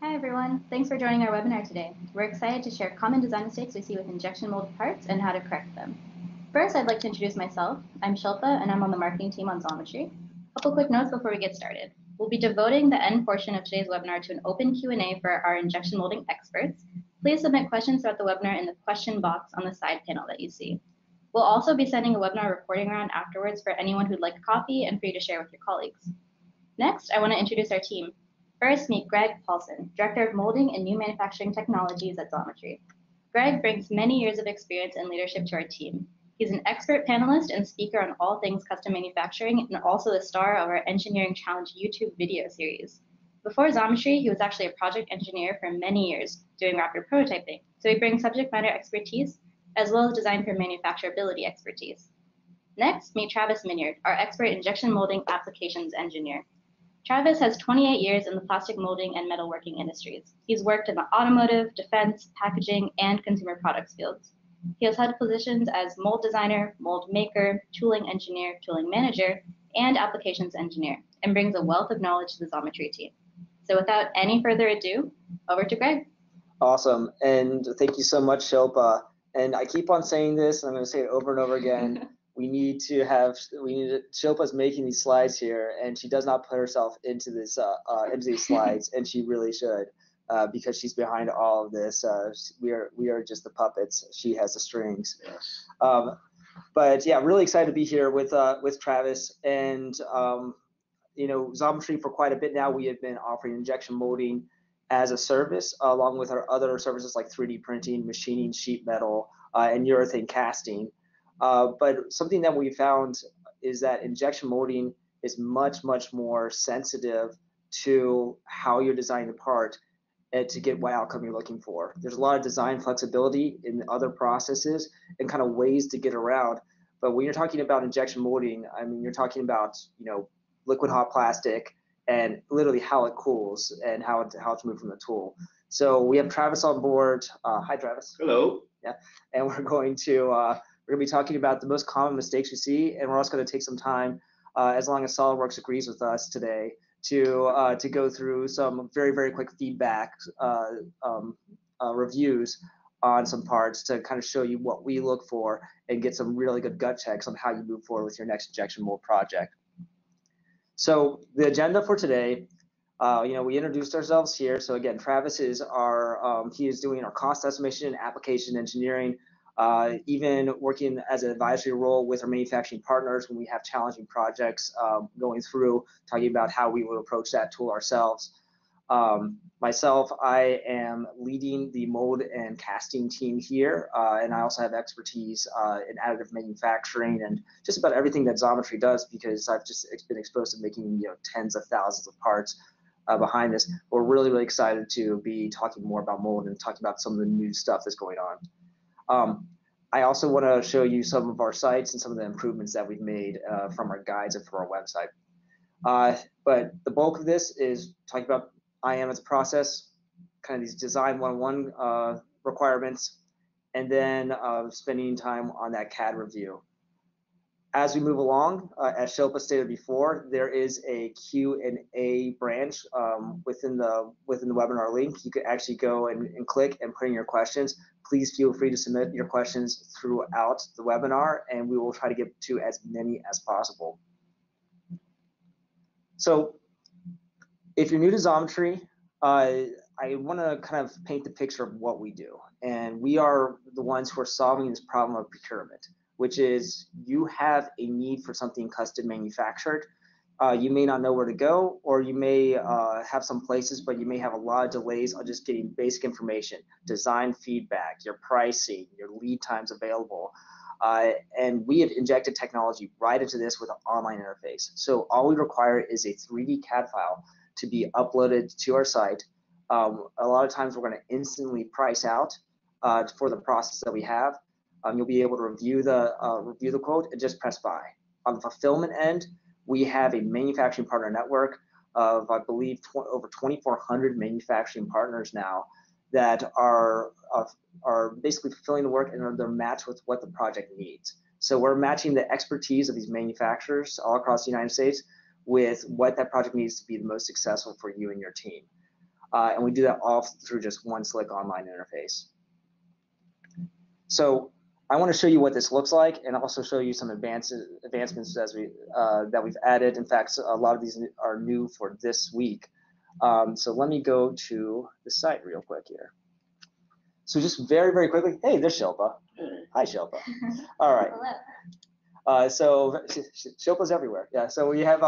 Hi everyone, thanks for joining our webinar today. We're excited to share common design mistakes we see with injection molded parts and how to correct them. First, I'd like to introduce myself. I'm Shilpa and I'm on the marketing team on Xometry. A couple quick notes before we get started. We'll be devoting the end portion of today's webinar to an open Q&A for our injection molding experts. Please submit questions throughout the webinar in the question box on the side panel that you see. We'll also be sending a webinar recording around afterwards for anyone who'd like a copy and for you to share with your colleagues. Next, I want to introduce our team. First, meet Greg Paulsen, Director of Molding and New Manufacturing Technologies at Xometry. Greg brings many years of experience and leadership to our team. He's an expert panelist and speaker on all things custom manufacturing and also the star of our Engineering Challenge YouTube video series. Before Xometry, he was actually a project engineer for many years doing rapid prototyping, so he brings subject matter expertise as well as design for manufacturability expertise. Next, meet Travis Minyard, our expert injection molding applications engineer. Travis has 28 years in the plastic molding and metalworking industries. He's worked in the automotive, defense, packaging, and consumer products fields. He has held positions as mold designer, mold maker, tooling engineer, tooling manager, and applications engineer, and brings a wealth of knowledge to the Xometry team. So without any further ado, over to Greg. Awesome, and thank you so much, Shilpa. And I keep on saying this, and I'm going to say it over and over again. Shilpa's making these slides here, and she does not put herself into these slides, and she really should, because she's behind all of this. We are just the puppets. She has the strings. Yes. But yeah, really excited to be here with Travis, and Xometry for quite a bit now. We have been offering injection molding as a service, along with our other services like 3D printing, machining, sheet metal, and urethane casting. But something that we found is that injection molding is much, much more sensitive to how you're designing the part and to get what outcome you're looking for. There's a lot of design flexibility in other processes and kind of ways to get around. But when you're talking about injection molding, I mean, you're talking about, liquid hot plastic and literally how it cools and how it's moved from the tool. So we have Travis on board. Hi, Travis. Hello. Yeah, and we're going to be talking about the most common mistakes we see, and we're also going to take some time, as long as SolidWorks agrees with us today, to go through some very, very quick feedback reviews on some parts to kind of show you what we look for and get some really good gut checks on how you move forward with your next injection mold project. So the agenda for today, we introduced ourselves here. So again, Travis is he is doing our cost estimation and application engineering, even working as an advisory role with our manufacturing partners when we have challenging projects, going through talking about how we would approach that tool ourselves. Myself, I am leading the mold and casting team here, and I also have expertise in additive manufacturing and just about everything that Xometry does, because I've just been exposed to making tens of thousands of parts behind this. We're really, really excited to be talking more about mold and talking about some of the new stuff that's going on. I also want to show you some of our sites and some of the improvements that we've made from our guides and from our website. But the bulk of this is talking about IM as a process, kind of these design 101 requirements, and then spending time on that CAD review. As we move along, as Shilpa stated before, there is a Q&A branch within the webinar link. You can actually go and click and put in your questions. Please feel free to submit your questions throughout the webinar, and we will try to get to as many as possible. So if you're new to Xometry, I want to kind of paint the picture of what we do. And we are the ones who are solving this problem of procurement, which is you have a need for something custom manufactured. You may not know where to go, or you may have some places, but you may have a lot of delays on just getting basic information, design feedback, your pricing, your lead times available. And we have injected technology right into this with an online interface. So all we require is a 3D CAD file to be uploaded to our site. A lot of times we're going to instantly price out for the process that we have. You'll be able to review the quote and just press buy. On the fulfillment end, we have a manufacturing partner network of, I believe, over 2,400 manufacturing partners now that are basically fulfilling the work, and they're matched with what the project needs. So we're matching the expertise of these manufacturers all across the United States with what that project needs to be the most successful for you and your team. And we do that all through just one slick online interface. So I want to show you what this looks like, and also show you some advancements as that we've added. In fact, a lot of these are new for this week. So let me go to the site real quick here. So just very, very quickly, hey, there's Shilpa. Hi, Shilpa. All right. Hello. So Shilpa's everywhere. Yeah. So we have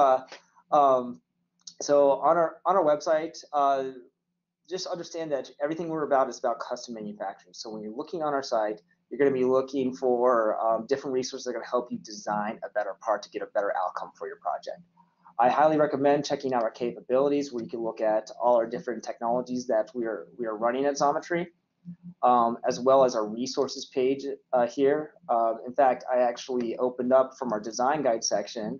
so on our website, just understand that everything we're about is about custom manufacturing. So when you're looking on our site, you're going to be looking for different resources that are going to help you design a better part to get a better outcome for your project. I highly recommend checking out our capabilities, where you can look at all our different technologies that we are running at Xometry, as well as our resources page here. In fact, I actually opened up from our design guide section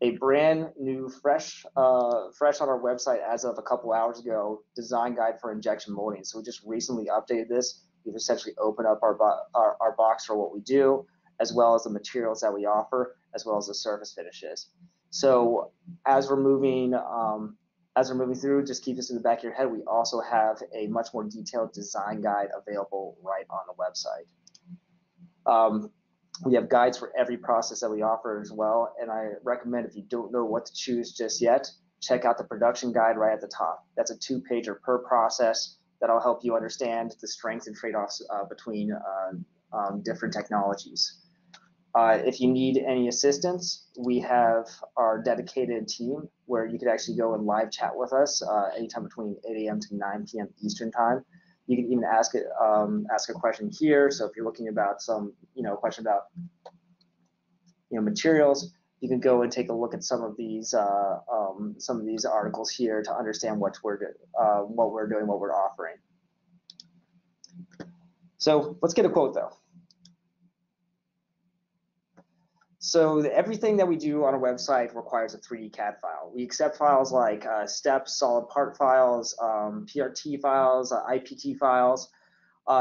a brand new, fresh on our website as of a couple hours ago, design guide for injection molding. So we just recently updated this. We've essentially opened up our box for what we do, as well as the materials that we offer, as well as the surface finishes. So as we're moving through, just keep this in the back of your head. We also have a much more detailed design guide available right on the website. We have guides for every process that we offer as well, and I recommend, if you don't know what to choose just yet, check out the production guide right at the top. That's a 2-pager per process that'll help you understand the strengths and trade-offs between different technologies. If you need any assistance, we have our dedicated team where you could actually go and live chat with us anytime between 8 a.m. to 9 p.m. Eastern time. You can even ask a question here. So if you're looking about some, question about, materials, you can go and take a look at some of these articles here to understand what we're doing, what we're offering. So let's get a quote though. So everything that we do on our website requires a 3D CAD file. We accept files like steps, solid part files, PRT files, IPT files.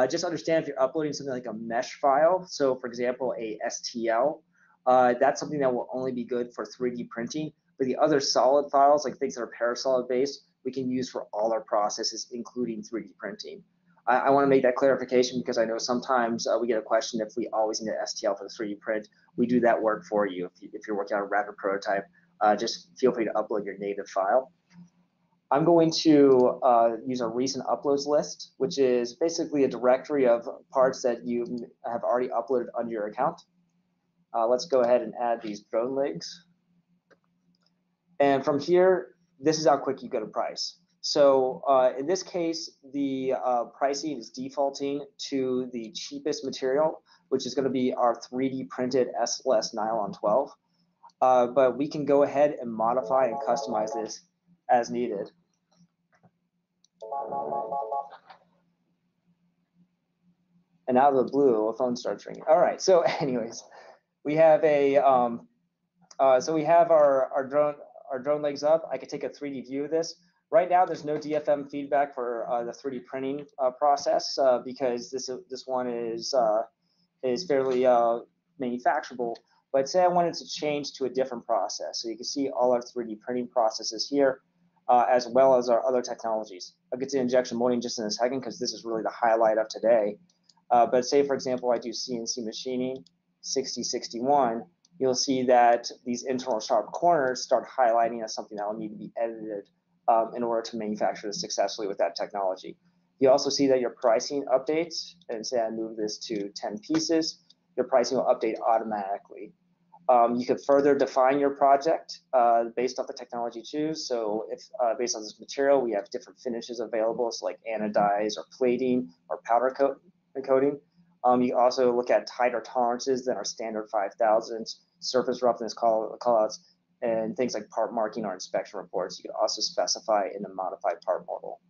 Just understand, if you're uploading something like a mesh file, so for example, a STL, that's something that will only be good for 3D printing. But the other solid files, like things that are parasolid based, we can use for all our processes, including 3D printing. I want to make that clarification because I know sometimes we get a question if we always need an STL for the 3D print. We do that work for you. If you're working on a rapid prototype, just feel free to upload your native file. I'm going to use a recent uploads list, which is basically a directory of parts that you have already uploaded under your account. Let's go ahead and add these drone legs. And from here, this is how quick you get a price. So in this case, the pricing is defaulting to the cheapest material, which is going to be our 3D printed SLS nylon 12. But we can go ahead and modify and customize this as needed. And out of the blue, a phone starts ringing. All right. So, anyways, we have our drone legs up. I could take a 3D view of this. Right now, there's no DFM feedback for the 3D printing process because this one is fairly manufacturable. But say I wanted to change to a different process, so you can see all our 3D printing processes here, as well as our other technologies. I'll get to injection molding just in a second because this is really the highlight of today. But say, for example, I do CNC machining 6061. You'll see that these internal sharp corners start highlighting as something that will need to be edited in order to manufacture this successfully with that technology. You also see that your pricing updates, and say I move this to 10 pieces, your pricing will update automatically. You could further define your project based off the technology you choose. So if based on this material, we have different finishes available, so like anodize or plating or powder coating. You also look at tighter tolerances than our standard 5000s, surface roughness callouts, and things like part marking or inspection reports. You can also specify in the modified part model.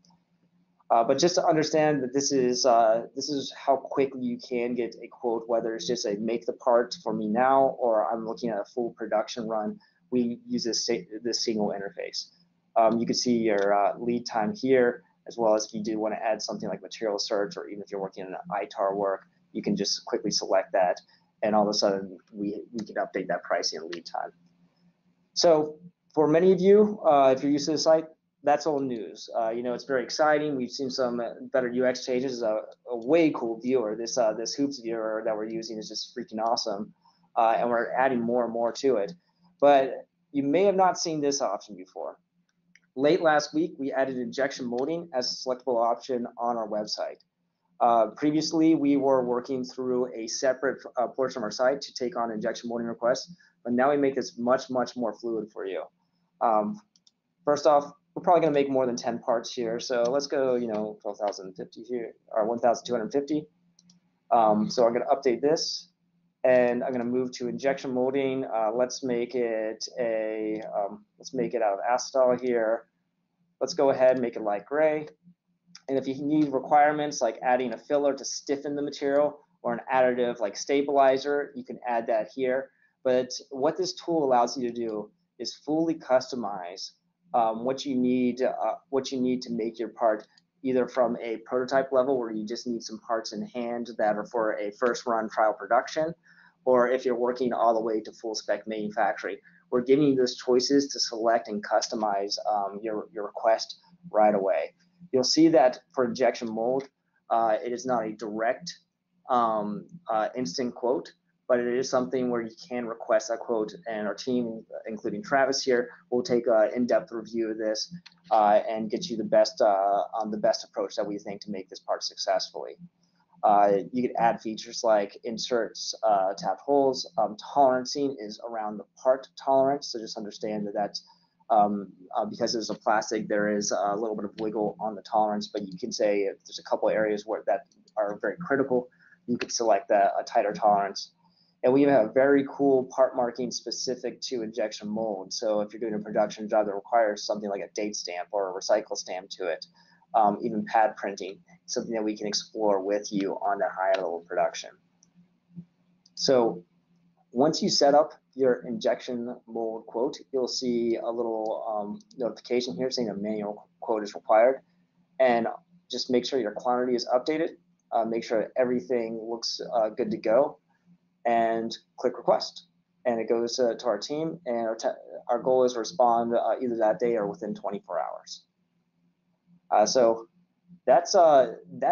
But just to understand that this is how quickly you can get a quote, whether it's just a make the part for me now or I'm looking at a full production run. We use this single interface. You can see your lead time here, as well as if you do want to add something like material search, or even if you're working in an ITAR work, you can just quickly select that, and all of a sudden we can update that pricing and lead time. So for many of you, if you're used to the site, that's old news. You know, it's very exciting. We've seen some better UX changes. A way cool viewer. This Hoops viewer that we're using is just freaking awesome, and we're adding more and more to it. But you may have not seen this option before. Late last week, we added injection molding as a selectable option on our website. Previously, we were working through a separate portion of our site to take on injection molding requests, but now we make this much more fluid for you. First off, we're probably going to make more than 10 parts here, so let's go, you know, 12,050 here, or 1,250. So I'm going to update this, and I'm going to move to injection molding. Let's make it out of acetal here. Let's go ahead and make it light gray. And if you need requirements like adding a filler to stiffen the material or an additive like stabilizer, you can add that here. But what this tool allows you to do is fully customize what you need to make your part, either from a prototype level where you just need some parts in hand that are for a first run trial production, or if you're working all the way to full spec manufacturing. We're giving you those choices to select and customize your request right away. You'll see that for injection mold, it is not a direct instant quote, but it is something where you can request a quote, and our team, including Travis here, will take an in-depth review of this and get you the best approach that we think to make this part successfully. You can add features like inserts, tapped holes. Tolerancing is around the part tolerance, so just understand that that's because it's a plastic, there is a little bit of wiggle on the tolerance, but you can say if there's a couple areas where that are very critical, you could select a tighter tolerance. And we have a very cool part marking specific to injection mold. So if you're doing a production job that requires something like a date stamp or a recycle stamp to it, even pad printing, something that we can explore with you on that higher level production. So once you set up your injection mold quote, you'll see a little notification here saying a manual quote is required. And just make sure your quantity is updated. Make sure everything looks good to go, and click request. And it goes to our team, and our goal is to respond either that day or within 24 hours. So that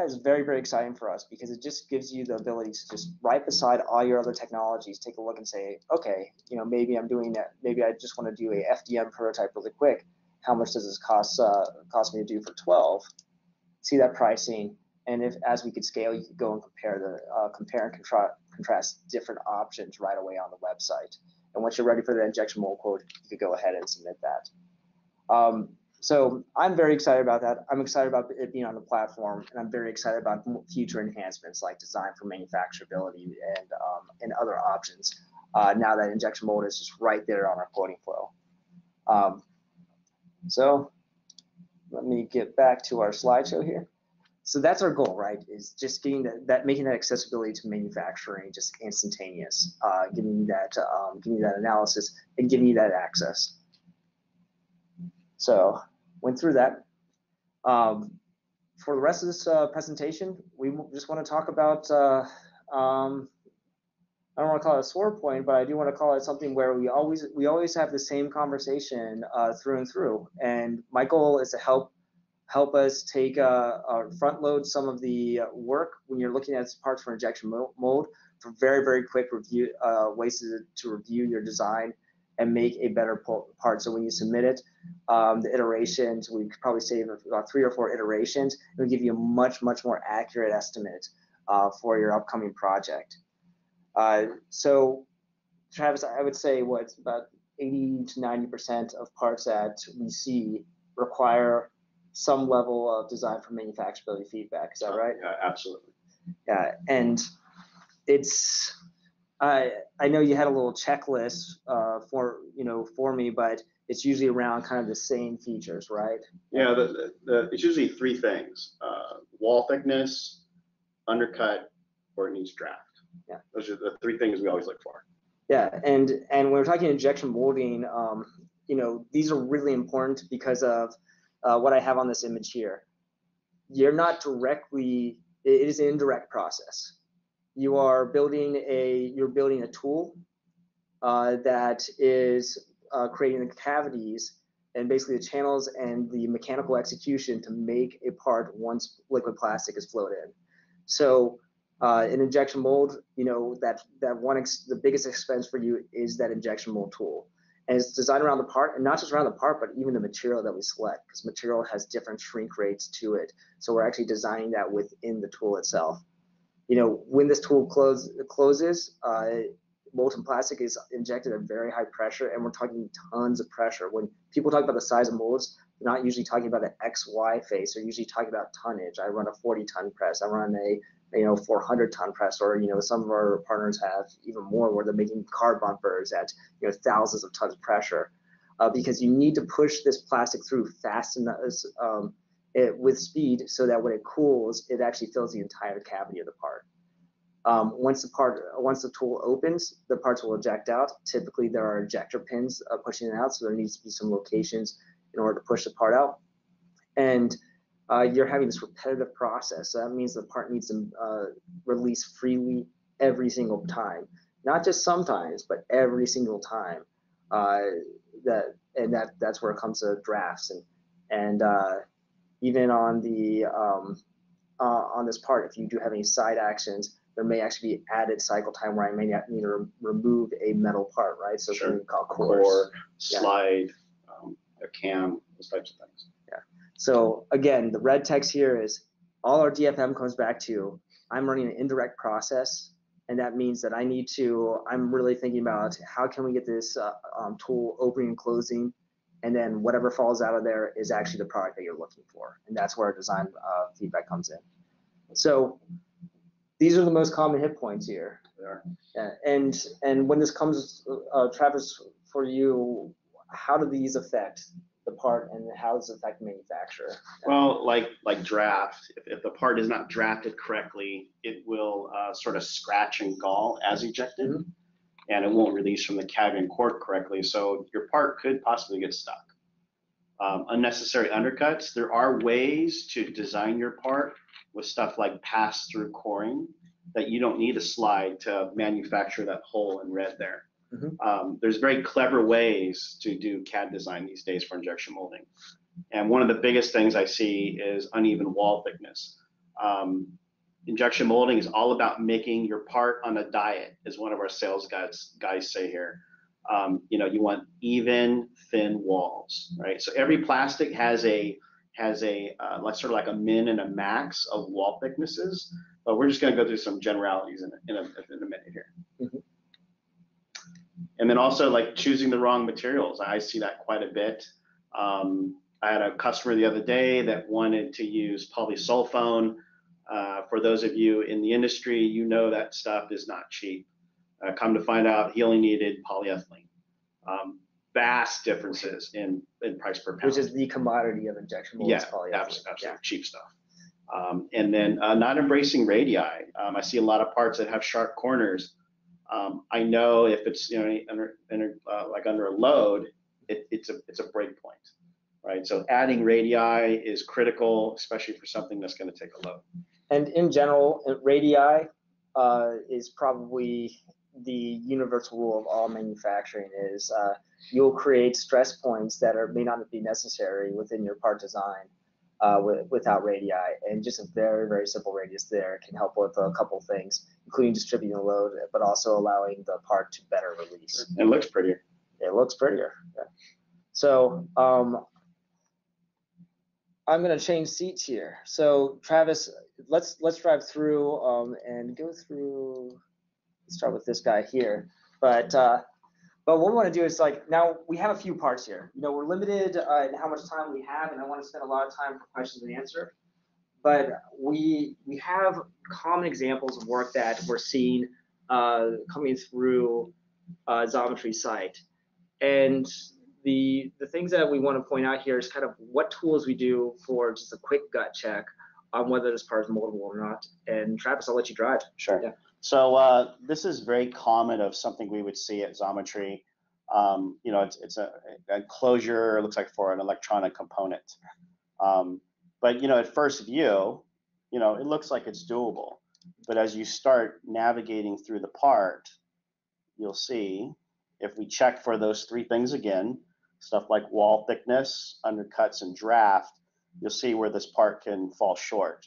is very exciting for us, because it just gives you the ability to just right beside all your other technologies take a look and say, okay, you know, maybe I'm doing that. Maybe I just want to do a FDM prototype really quick. How much does this cost me to do for 12? See that pricing, and if as we could scale, you could go and compare and contrast different options right away on the website. And once you're ready for the injection mold quote, you could go ahead and submit that. So I'm very excited about that. I'm excited about it being on the platform, and I'm very excited about future enhancements like design for manufacturability and other options. Now that injection mold is just right there on our quoting flow. So let me get back to our slideshow here. So that's our goal, right? Is just getting making that accessibility to manufacturing just instantaneous, giving you that analysis and giving you that access. So went through that. For the rest of this presentation, we just want to talk about, I don't want to call it a sore point, but I do want to call it something where we always have the same conversation through and through. And my goal is to help us take front load some of the work when you're looking at parts for injection mold for very quick review ways to review your design and make a better part. So when you submit it, the iterations, we could probably save about 3 or 4 iterations. It will give you a much more accurate estimate for your upcoming project. So Travis, I would say what's about 80 to 90% of parts that we see require some level of design for manufacturability feedback. Is that right? Yeah, absolutely. Yeah, and it's I know you had a little checklist for me, but it's usually around kind of the same features, right? Yeah, it's usually 3 things: wall thickness, undercut, or it needs draft. Yeah, those are the 3 things we always look for. Yeah, and when we're talking injection molding, these are really important because of what I have on this image here. You're not directly; it is an indirect process. You are building a tool that is creating the cavities and basically the channels and the mechanical execution to make a part once liquid plastic is flowed in. So in injection mold, you know, the biggest expense for you is that injection mold tool. And it's designed around the part, and not just around the part, but even the material that we select, because material has different shrink rates to it. So we're actually designing that within the tool itself. You know, when this tool closes, molten plastic is injected at very high pressure, and we're talking tons of pressure. When people talk about the size of molds, they're not usually talking about an XY phase. They're usually talking about tonnage. I run a 40-ton press. I run a 400-ton press, or some of our partners have even more, where they're making car bumpers at thousands of tons of pressure, because you need to push this plastic through fast enough, with speed, so that when it cools, it actually fills the entire cavity of the part. Once the tool opens, the parts will eject out. Typically, there are ejector pins pushing it out, so there needs to be some locations in order to push the part out. And you're having this repetitive process. So that means the part needs to release freely every single time, not just sometimes, but every single time. That's where it comes to drafts, and even on the on this part, if you do have any side actions, there may actually be added cycle time where I may need to remove a metal part, right? So sure. we call core, slide, a cam, those types of things. Yeah. So again, the red text here is all our DFM comes back to I'm running an indirect process, and that means that I'm really thinking about how can we get this tool opening and closing, and then whatever falls out of there is actually the product that you're looking for, and that's where our design feedback comes in. So these are the most common hit points here. They are. And when this comes, Travis, for you, how do these affect the part, and how does it affect the manufacturer? Well, like draft, if the part is not drafted correctly, it will sort of scratch and gall as ejected, and it won't release from the cavity and core correctly. So your part could possibly get stuck. Unnecessary undercuts. There are ways to design your part with stuff like pass-thru coring that you don't need a slide to manufacture that hole in red there. There's very clever ways to do CAD design these days for injection molding. And one of the biggest things I see is uneven wall thickness. Injection molding is all about making your part on a diet, as one of our sales guys say here. You want even, thin walls, right? So every plastic has a like sort of like a min and a max of wall thicknesses, but we're just going to go through some generalities in a minute here. And then also, like, choosing the wrong materials. I see that quite a bit. I had a customer the other day that wanted to use polysulfone. For those of you in the industry, you know that stuff is not cheap. Come to find out, he only needed polyethylene. Vast differences in price per pound. Which is the commodity of injection molded polyethylene. Absolutely. Cheap stuff. And then not embracing radii. I see a lot of parts that have sharp corners. I know if it's under a load, it's a break point, right? So adding radii is critical, especially for something that's going to take a load. And in general, radii is probably the universal rule of all manufacturing. Is you'll create stress points that may not be necessary within your part design without radii, and just a very, very simple radius there can help with a couple things, including distributing the load, but also allowing the part to better release. It looks prettier. It looks prettier. Yeah. So I'm going to change seats here. So Travis, let's drive through and go through. Let's start with this guy here. But what we want to do is, like, now we have a few parts here. We're limited in how much time we have, and I want to spend a lot of time for questions and answer. But we have common examples of work that we're seeing coming through Xometry site. And the things that we want to point out here is kind of what tools we do for just a quick gut check on whether this part is moldable or not. And Travis, I'll let you drive. Sure. Yeah. So this is very common of something we would see at Xometry. It's a closure, it looks like, for an electronic component. But at first view, it looks like it's doable. But as you start navigating through the part, you'll see, if we check for those three things again, stuff like wall thickness, undercuts, and draft, you'll see where this part can fall short.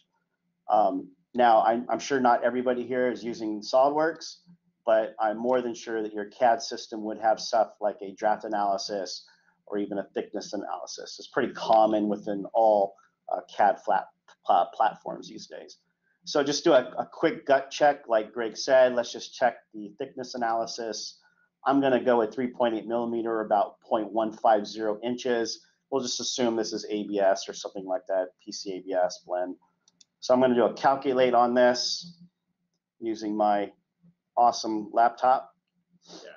Now, I'm sure not everybody here is using SolidWorks, but I'm more than sure that your CAD system would have stuff like a draft analysis or even a thickness analysis. It's pretty common within all CAD platforms these days. So just do a quick gut check, like Greg said. Let's just check the thickness analysis. I'm going to go with 3.8 millimeter, about 0.150 inches. We'll just assume this is ABS or something like that, PC ABS blend. So I'm going to do a calculate on this using my awesome laptop. Yeah.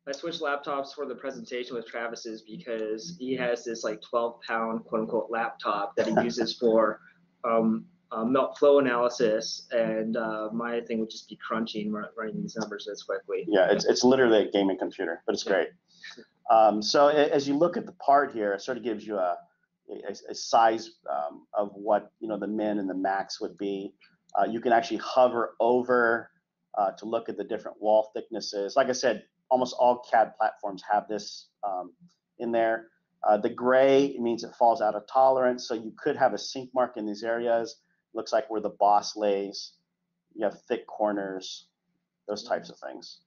I switched laptops for the presentation with Travis's because he has this like 12-pound quote unquote laptop that he uses for melt flow analysis, and my thing would just be crunching, running these numbers as quickly. Yeah, it's literally a gaming computer, but it's great. So as you look at the part here, it sort of gives you a size of what the min and the max would be. You can actually hover over to look at the different wall thicknesses. Like I said, almost all CAD platforms have this in there. The gray means it falls out of tolerance, so you could have a sink mark in these areas. Looks like where the boss lays. You have thick corners, those types of things.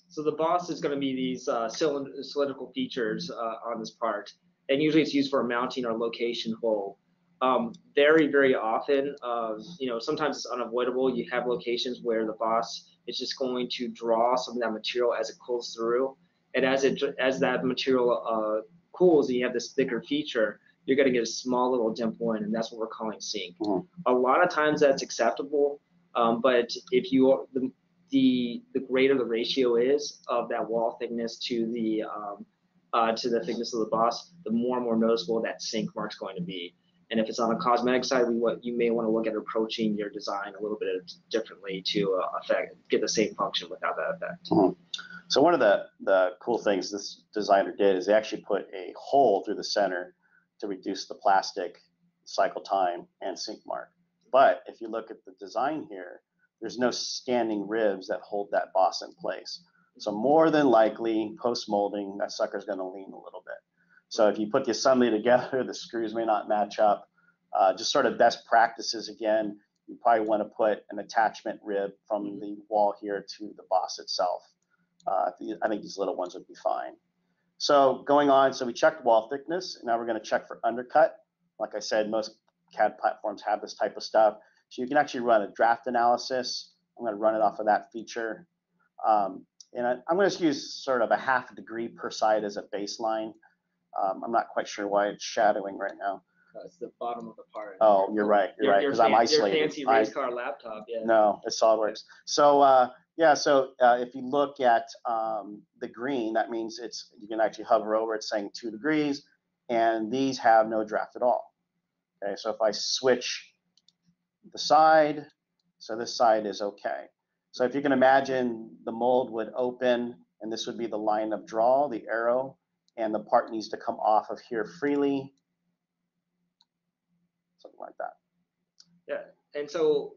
So the boss is going to be these cylindrical features on this part, and usually it's used for a mounting or location hole. Very, very often, sometimes it's unavoidable. You have locations where the boss is just going to draw some of that material as it cools through, and as that material cools, and you have this thicker feature, you're going to get a small little dimple in, and that's what we're calling sink. Mm-hmm. A lot of times that's acceptable, but if you the greater the ratio is of that wall thickness to the thickness of the boss, the more and more noticeable that sink mark's going to be. And if it's on a cosmetic side, you may want to look at approaching your design a little bit differently to get the same function without that effect. Mm-hmm. So one of the cool things this designer did is they actually put a hole through the center to reduce the plastic cycle time and sink mark. But if you look at the design here, there's no standing ribs that hold that boss in place. So more than likely, post-molding, that sucker's going to lean a little bit. So if you put the assembly together, the screws may not match up. Just sort of best practices again, you probably want to put an attachment rib from the wall here to the boss itself. I think these little ones would be fine. So going on, so we checked wall thickness. Now we're going to check for undercut. Like I said, most CAD platforms have this type of stuff. So you can actually run a draft analysis. I'm going to run it off of that feature. And I'm going to use sort of a 1/2 degree per side as a baseline. I'm not quite sure why it's shadowing right now. It's the bottom of the part. Oh, you're right, because I'm isolated. Your fancy race car laptop, yeah. No, it's SolidWorks. So if you look at the green, that means you can actually hover over it saying 2 degrees, and these have no draft at all. Okay, so if I switch the side, so this side is okay. So if you can imagine, the mold would open, and this would be the line of draw, the arrow, and the part needs to come off of here freely, something like that. Yeah, and so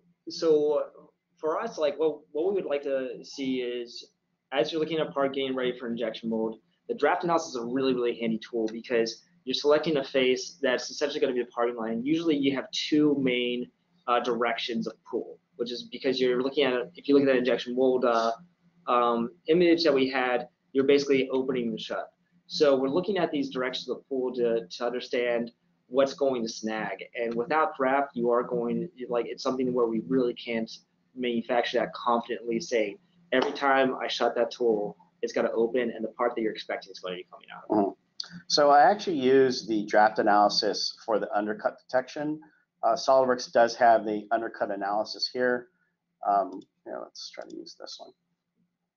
for us, like what we would like to see is, as you're looking at part getting ready for injection mold, the draft analysis is a really, really handy tool because you're selecting a face that's essentially going to be the parting line. Usually you have 2 main directions of pull, which is because you're looking at, if you look at that injection mold image that we had, you're basically opening and shut. So we're looking at these directions of pull to understand what's going to snag. And without draft, you are going, like, it's something where we really can't manufacture that confidently, saying every time I shut that tool, it's got to open, and the part that you're expecting is going to be coming out. Mm-hmm. So I actually use the draft analysis for the undercut detection. SolidWorks does have the undercut analysis here. Let's try to use this one.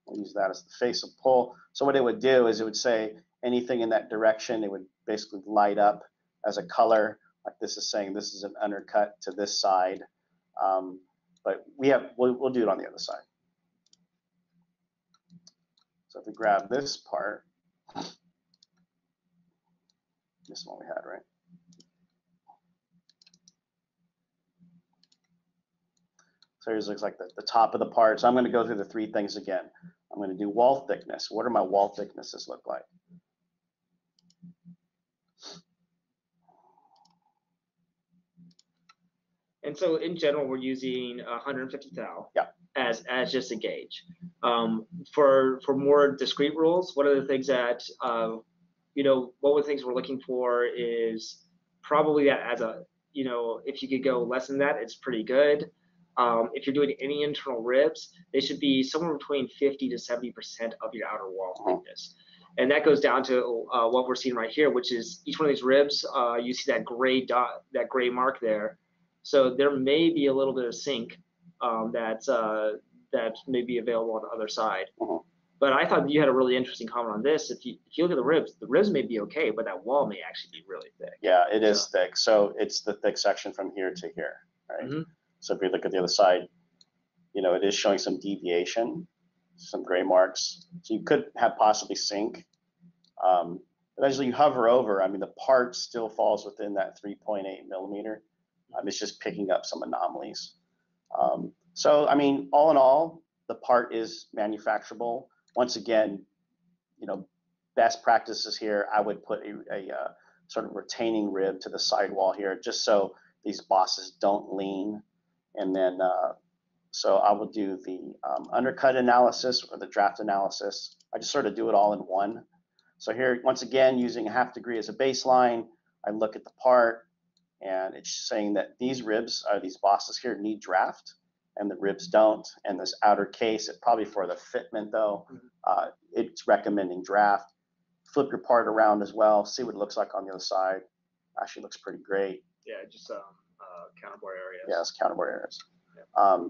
We'll use that as the face of pull. So what it would do is it would say anything in that direction, it would basically light up as a color, like this is saying this is an undercut to this side. But we'll do it on the other side. So if we grab this part, this one we had, right? So here's looks like the top of the part. So I'm going to go through the 3 things again. I'm going to do wall thickness. What do my wall thicknesses look like? And so in general, we're using 150 thou as just a gauge. For more discrete rules, one of the things that one of the things we're looking for is probably that as a if you could go less than that, it's pretty good. If you're doing any internal ribs, they should be somewhere between 50 to 70% of your outer wall thickness. And that goes down to what we're seeing right here, which is each one of these ribs, you see that gray dot, that gray mark there. So there may be a little bit of sink that may be available on the other side. But I thought you had a really interesting comment on this. If you look at the ribs may be okay, but that wall may actually be really thick. Yeah, it is thick. So it's the thick section from here to here, right? So if you look at the other side, it is showing some deviation, some gray marks. So you could have possibly sink. But as you hover over, I mean, the part still falls within that 3.8 millimeter. It's just picking up some anomalies. So, I mean, all in all, the part is manufacturable. Once again, best practices here, I would put a sort of retaining rib to the sidewall here, just so these bosses don't lean. And then, so I will do the undercut analysis or the draft analysis. I just sort of do it all in one. So here, once again, using a 1/2 degree as a baseline, I look at the part, and it's saying that these ribs, these bosses here, need draft, and the ribs don't. And this outer case, probably for the fitment though, it's recommending draft. Flip your part around as well, see what it looks like on the other side. Actually looks pretty great. Yeah, just counterbore areas. Yes, counterbore areas. Yeah.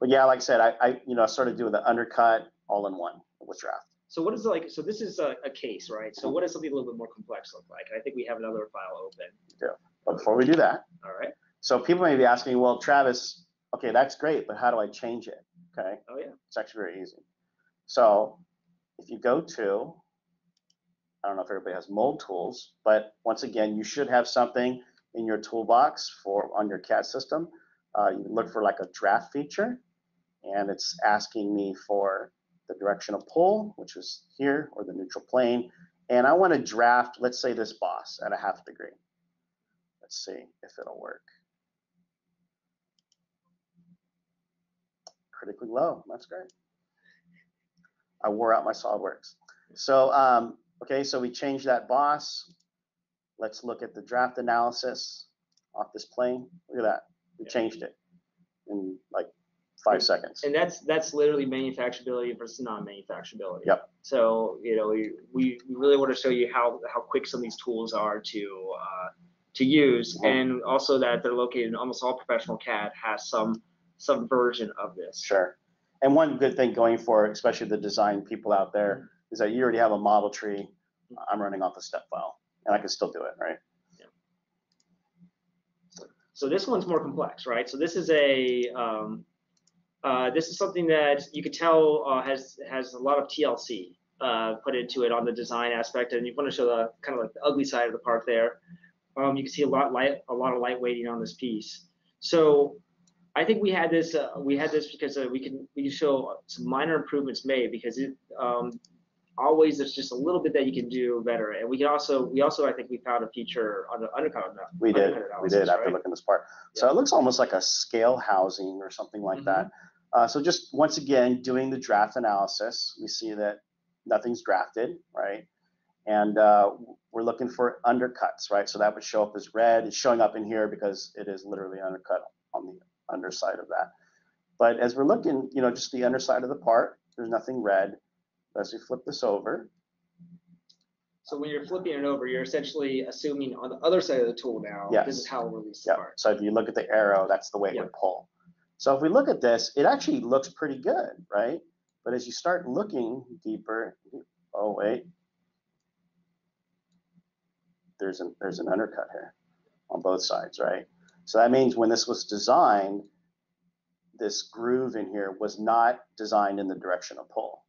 But yeah, like I said, I sort of do the undercut all in one with draft. So what is so this is a case, right? So what does something a little bit more complex look like? I think we have another file open. Yeah. But before we do that, all right. So people may be asking, well, Travis, okay, that's great, but how do I change it? Okay. Oh yeah. It's actually very easy. So if you go to, I don't know if everybody has mold tools, but once again, you should have something in your toolbox on your CAD system. You look for like a draft feature, and it's asking me for the direction of pull, which is here, or the neutral plane. And I want to draft, let's say this boss at a 1/2 degree. Let's see if it'll work. Critically low, that's great. I wore out my SolidWorks. So, okay, so we changed that boss. Let's look at the draft analysis off this plane. Look at that, we changed it in like 5 seconds. And that's literally manufacturability versus non-manufacturability. Yep. So we really want to show you how quick some of these tools are to use, and also that they're located in almost all professional CAD has some version of this. Sure. And one good thing going for, especially the design people out there, is that you already have a model tree. I'm running off a step file, and I can still do it, right? Yeah. So this one's more complex, right? So this is something that you could tell has a lot of TLC put into it on the design aspect, and you want to show the kind of like the ugly side of the part there. You can see a lot of light weighting on this piece. So I think we had this because we can show some minor improvements made, because it always there's just a little bit that you can do better. And we also I think we found a feature on the undercut. We did after looking at this part. Yeah. So it looks almost like a scale housing or something like that. So just once again doing the draft analysis, we see that nothing's drafted, right? And we're looking for undercuts, right? So that would show up as red. It's showing up in here because it is literally undercut on the underside of that. But as we're looking, just the underside of the part, there's nothing red. As we flip this over. So when you're flipping it over, you're essentially assuming on the other side of the tool now, this is how we'll release the part. So if you look at the arrow, that's the way it would pull. So if we look at this, it actually looks pretty good, right? But as you start looking deeper, oh wait, there's an undercut here on both sides, right? So that means when this was designed, this groove in here was not designed in the direction of pull.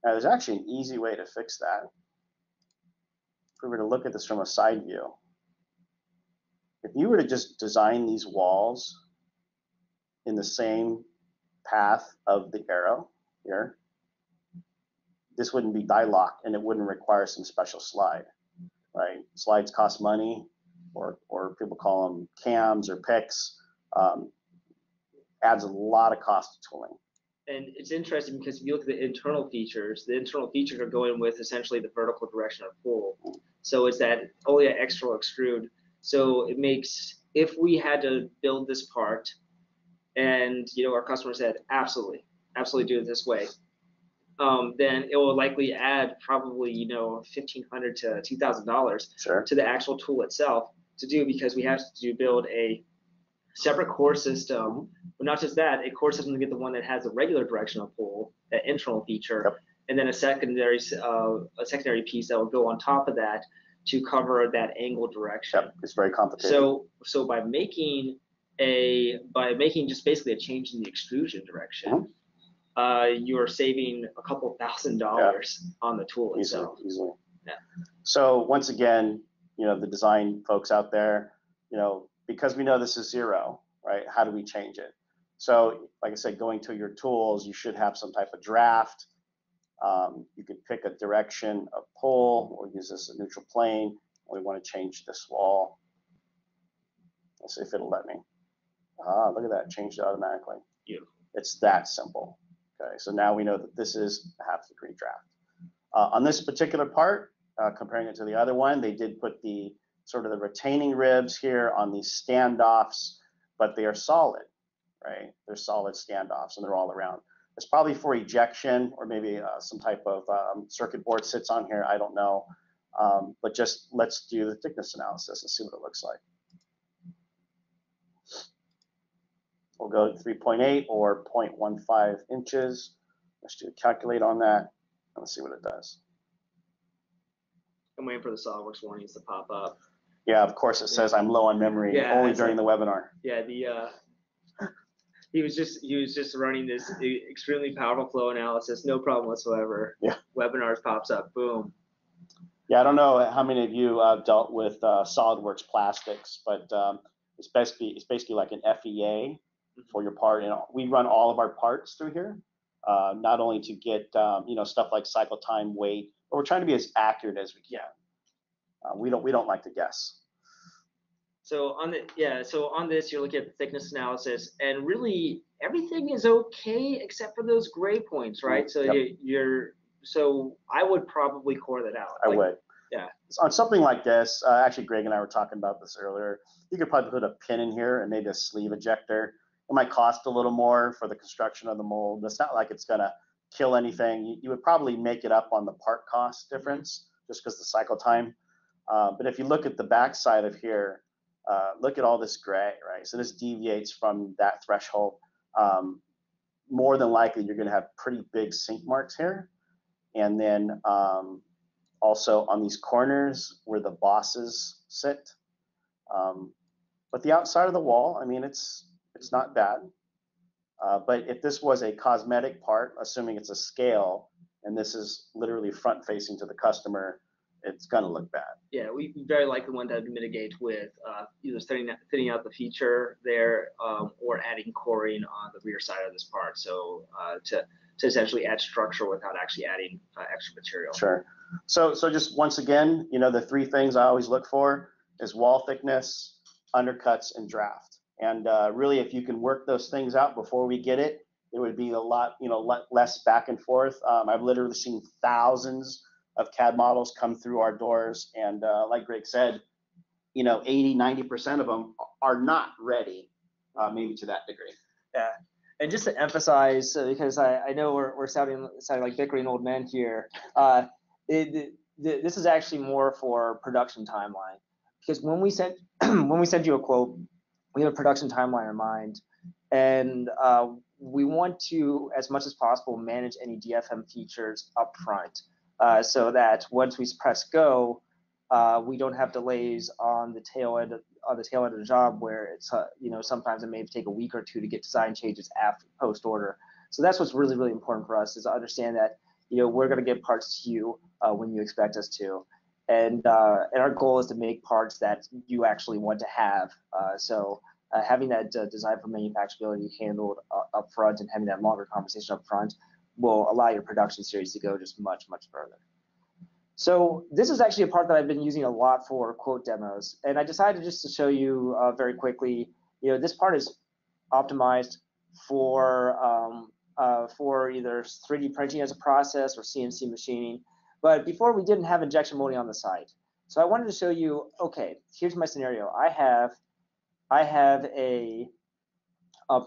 Now there's actually an easy way to fix that. If we were to look at this from a side view, if you were to just design these walls in the same path of the arrow here, this wouldn't be die locked, and it wouldn't require some special slide, right? Slides cost money, or people call them cams or picks. adds a lot of cost to tooling. And it's interesting because if you look at the internal features are going with essentially the vertical direction of pull. So it's that only an extra extrude. So it makes, if we had to build this part and our customer said, absolutely do it this way, then it will likely add probably $1,500 to $2,000 to the actual tool itself to do, because we have to build a separate core system, but not just that, a core system to get the one that has a regular directional pull, that internal feature, and then a secondary piece that will go on top of that to cover that angle direction. It's very complicated. So by making just basically a change in the extrusion direction, you're saving a couple $1,000 on the tool itself. Easily. Yeah. So once again, the design folks out there, because we know this is zero, right? How do we change it? So like I said, going to your tools, you should have some type of draft. You could pick a direction of pull, or use this as a neutral plane. We want to change this wall. Let's see if it'll let me. Look at that, changed it automatically. Beautiful. It's that simple. Okay, so now we know that this is a half-degree draft. On this particular part, comparing it to the other one, they did put the sort of the retaining ribs here on these standoffs, but they are solid, right? They're solid standoffs, and they're all around. It's probably for ejection, or maybe some type of circuit board sits on here. I don't know, but just let's do the thickness analysis and see what it looks like. We'll go to 3.8 or 0.15 inches. Let's do a calculate on that. Let's see what it does. I'm waiting for the SolidWorks warnings to pop up. Yeah, of course it says I'm low on memory, only during the webinar. Yeah, he was just running this extremely powerful flow analysis, no problem whatsoever. Yeah. Webinars pops up, boom. Yeah, I don't know how many of you dealt with SolidWorks plastics, but it's basically like an FEA for your part. We run all of our parts through here, not only to get stuff like cycle time, weight, but we're trying to be as accurate as we can. We don't like to guess. So on this, you're looking at the thickness analysis, and really everything is okay except for those gray points, right? So so I would probably core that out. I would. Yeah. On something like this, actually, Greg and I were talking about this earlier. You could probably put a pin in here and maybe a sleeve ejector. It might cost a little more for the construction of the mold. It's not like it's gonna kill anything. You would probably make it up on the part cost difference just because the cycle time. But if you look at the back side of here, look at all this gray, right? So this deviates from that threshold. More than likely, you're gonna have pretty big sink marks here. And then also on these corners where the bosses sit. But the outside of the wall, I mean, it's not bad. But if this was a cosmetic part, assuming it's a scale, and this is literally front facing to the customer, it's gonna look bad. Yeah, we very likely want to mitigate with either thinning out the feature there, or adding coring on the rear side of this part. So to essentially add structure without actually adding extra material. Sure. So just once again, the three things I always look for is wall thickness, undercuts, and draft. And really, if you can work those things out before we get it, it would be a lot, less back and forth. I've literally seen thousands of CAD models come through our doors, and like Greg said, 80–90% of them are not ready, maybe to that degree. Yeah, and just to emphasize, because I know we're sounding like bickering old men here, this is actually more for production timeline, because when we send you a quote, we have a production timeline in mind, and we want to, as much as possible, manage any DFM features up front, so that once we press go, we don't have delays on the tail end of the job where it's sometimes it may take a week or two to get design changes after post order. So that's what's really, really important for us, is to understand that we're going to get parts to you when you expect us to, and our goal is to make parts that you actually want to have. So having that design for manufacturability handled up front, and having that longer conversation up front, will allow your production series to go just much, much further. So this is actually a part that I've been using a lot for quote demos, and I decided just to show you very quickly you know, this part is optimized for either 3D printing as a process or CNC machining. But before, we didn't have injection molding on the site. So I wanted to show you, okay, here's my scenario. I have a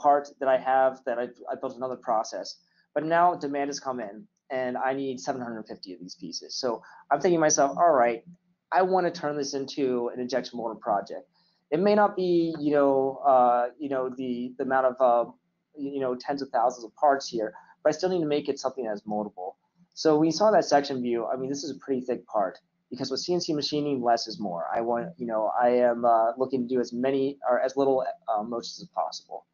part that I built another process, but now demand has come in and I need 750 of these pieces. So I'm thinking to myself, all right, I want to turn this into an injection molding project. It may not be, the amount of, tens of thousands of parts here, but I still need to make it something that's moldable. So we saw that section view. I mean, this is a pretty thick part because with CNC machining, less is more. I am looking to do as many or as little motions as possible.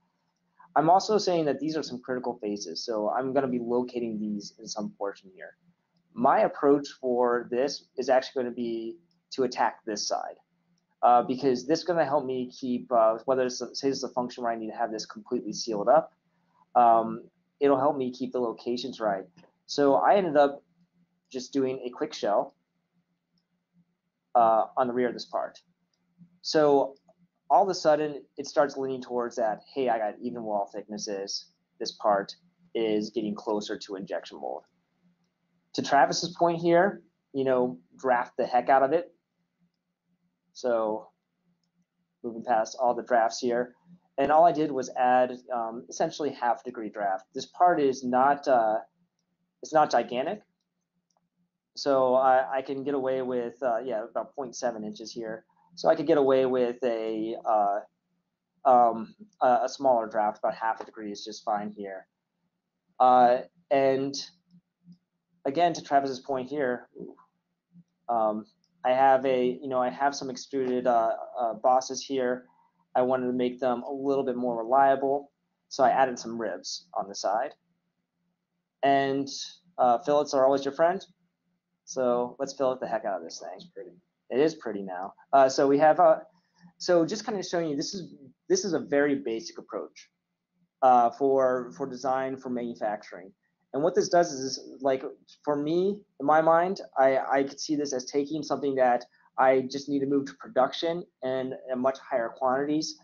I'm also saying that these are some critical phases, so I'm going to be locating these in some portion here. My approach for this is actually going to be to attack this side because this is going to help me keep, whether it's, say this is a function where I need to have this completely sealed up, it'll help me keep the locations right. So I ended up just doing a quick shell on the rear of this part. So all of a sudden, it starts leaning towards that, hey, I got even wall thicknesses. This part is getting closer to injection mold. To Travis's point here, draft the heck out of it. So moving past all the drafts here. And all I did was add essentially half-degree draft. This part is not, it's not gigantic. So I can get away with, about 0.7 inches here. So I could get away with a smaller draft, about half a degree is just fine here. And again, to Travis's point here, I have some extruded bosses here. I wanted to make them a little bit more reliable, so I added some ribs on the side. And fillets are always your friend, so let's fillet the heck out of this thing. It's pretty. It is pretty now. So we have, so just kind of showing you, this is a very basic approach for design, for manufacturing. And what this does is, like, for me, in my mind, I could see this as taking something that I just need to move to production and at much higher quantities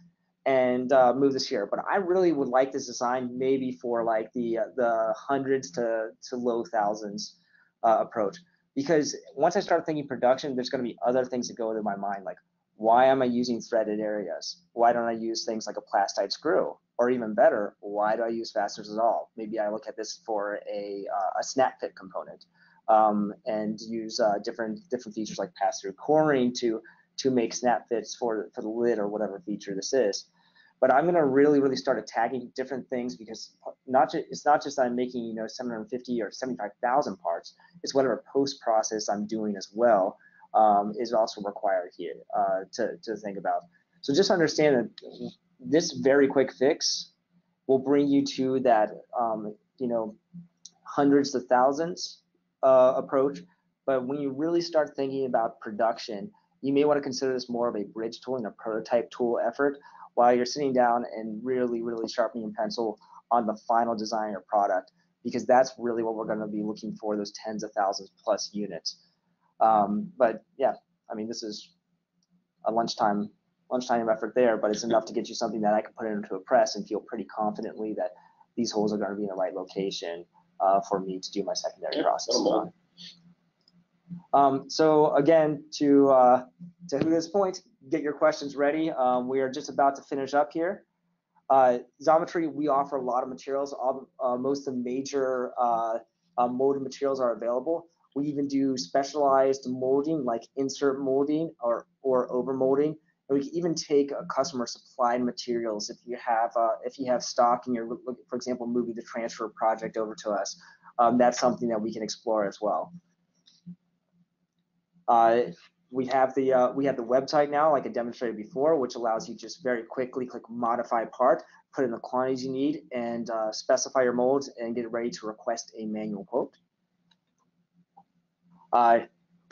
and move this here. But I really would like this design maybe for like the hundreds to low thousands approach. Because once I start thinking production, there's going to be other things that go into my mind, like why am I using threaded areas? Why don't I use things like a plastite screw? Or even better, why do I use fasteners at all? Maybe I look at this for a snap fit component and use different features like pass-thru coring to make snap fits for the lid or whatever feature this is. But I'm going to really start attacking different things because it's not just that I'm making 750 or 75,000 parts. It's whatever post process I'm doing as well is also required here to think about. So just understand that this very quick fix will bring you to that hundreds to thousands approach. But when you really start thinking about production, you may want to consider this more of a bridge tool and a prototype tool effort while you're sitting down and really sharpening your pencil on the final design or product, because that's really what we're going to be looking for, those tens of thousands plus units. But yeah, I mean, this is a lunchtime effort there, but it's enough to get you something that I can put into a press and feel pretty confidently that these holes are going to be in the right location for me to do my secondary process on. So again, to this point, get your questions ready. We are just about to finish up here. Xometry, we offer a lot of materials. Most of the major molded materials are available. We even do specialized molding, like insert molding or over molding. And we can even take customer supplied materials if you have stock and you're, for example, moving the transfer project over to us. That's something that we can explore as well. We have the website now, like I demonstrated before, which allows you just very quickly click modify part, put in the quantities you need, and specify your molds and get ready to request a manual quote.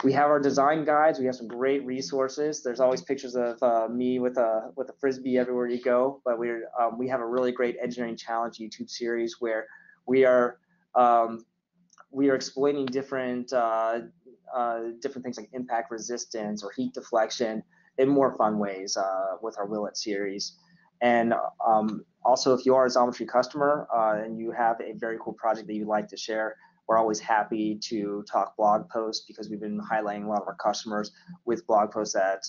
We have our design guides. We have some great resources. There's always pictures of me with a frisbee everywhere you go. But we have a really great engineering challenge YouTube series where we are explaining different things like impact resistance or heat deflection in more fun ways with our Will It series. And also, if you are a Xometry customer and you have a very cool project that you'd like to share, we're always happy to talk blog posts because we've been highlighting a lot of our customers with blog posts that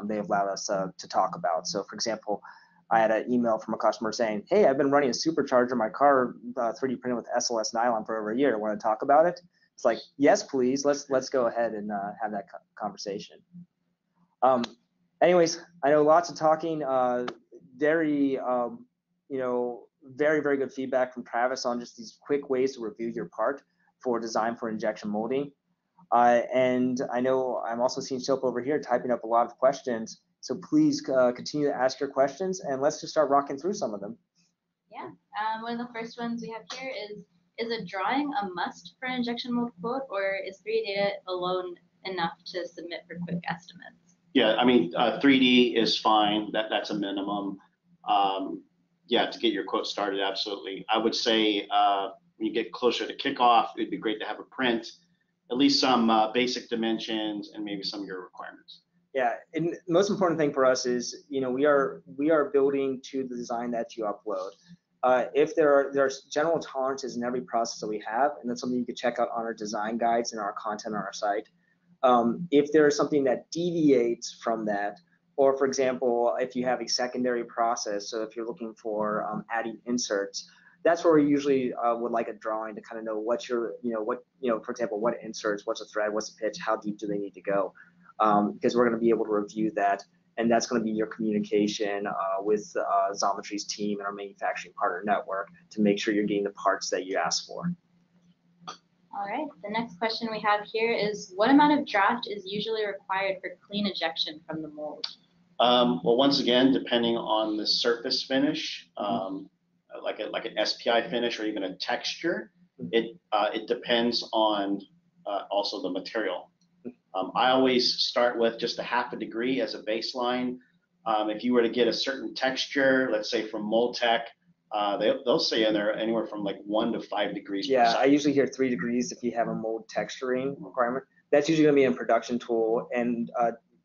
they have allowed us to talk about. So, for example, I had an email from a customer saying, "Hey, I've been running a supercharger in my car, 3D printed with SLS nylon for over a year. Want to talk about it?" It's like, yes, please. Let's go ahead and have that conversation. Anyways, I know lots of talking. Very, very, very good feedback from Travis on just these quick ways to review your part for design for injection molding. And I know I'm also seeing Shilpa over here typing up a lot of questions. So please continue to ask your questions, and let's just start rocking through some of them. Yeah. One of the first ones we have here is a drawing a must for an injection mold quote, or is 3D data alone enough to submit for quick estimates? Yeah, I mean, 3D is fine. That's a minimum. Yeah, to get your quote started, absolutely. I would say when you get closer to kickoff, it'd be great to have a print, at least some basic dimensions and maybe some of your requirements. Yeah, and the most important thing for us is, we are building to the design that you upload. If there's general tolerances in every process that we have, and that's something you can check out on our design guides and our content on our site. If there is something that deviates from that, or for example, if you have a secondary process, so if you're looking for adding inserts, that's where we usually would like a drawing to kind of know what your, for example, what inserts, what's the thread, what's the pitch, how deep do they need to go, because we're going to be able to review that, and that's going to be your communication with Xometry's team and our manufacturing partner network to make sure you're getting the parts that you asked for. All right, the next question we have here is, what amount of draft is usually required for clean ejection from the mold? Well, once again, depending on the surface finish, like an SPI finish or even a texture, it depends on also the material. I always start with just a half a degree as a baseline. If you were to get a certain texture, let's say from Moldtech, they'll say in there anywhere from like 1 to 5 degrees. Yeah, I usually hear 3 degrees if you have a mold texturing requirement. That's usually going to be in production tool. And